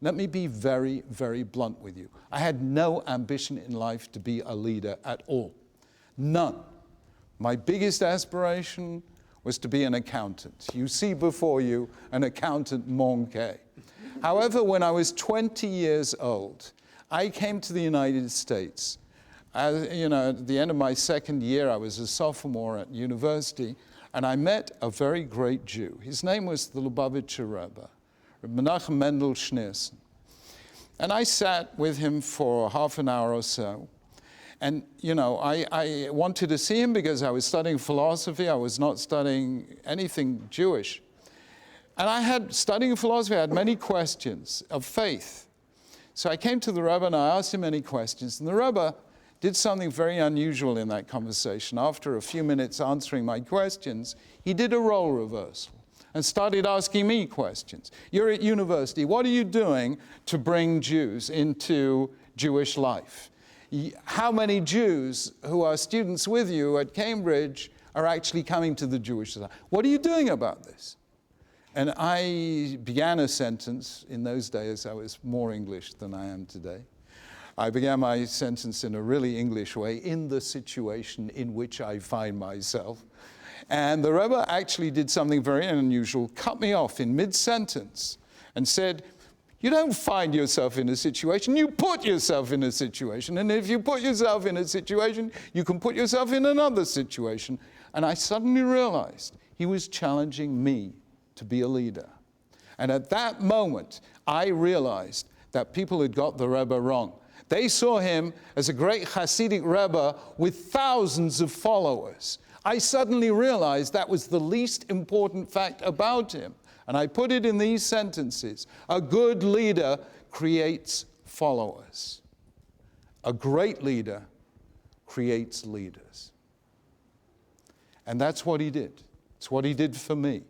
Let me be very, very blunt with you. I had no ambition in life to be a leader at all. None. My biggest aspiration was to be an accountant. You see before you an accountant manqué. However, when I was 20 years old, I came to the United States. At the end of my second year, I was a sophomore at university, and I met a very great Jew. His name was the Lubavitcher Rebbe, Rabbi Menachem Schneerson. And I sat with him for half an hour or so. And, I wanted to see him because I was studying philosophy. I was not studying anything Jewish. And studying philosophy, I had many questions of faith. So I came to the Rebbe and I asked him many questions. And the Rebbe did something very unusual in that conversation. After a few minutes answering my questions, he did a role reversal and started asking me questions. You're at university. What are you doing to bring Jews into Jewish life? How many Jews who are students with you at Cambridge are actually coming to the Jewish society? What are you doing about this? And I began a sentence. In those days, I was more English than I am today. I began my sentence in a really English way, in the situation in which I find myself. And the Rebbe actually did something very unusual, cut me off in mid-sentence and said, you don't find yourself in a situation, you put yourself in a situation. And if you put yourself in a situation, you can put yourself in another situation. And I suddenly realized he was challenging me to be a leader. And at that moment, I realized that people had got the Rebbe wrong. They saw him as a great Hasidic Rebbe with thousands of followers. I suddenly realized that was the least important fact about him. And I put it in these sentences. A good leader creates followers. A great leader creates leaders. And that's what he did. It's what he did for me.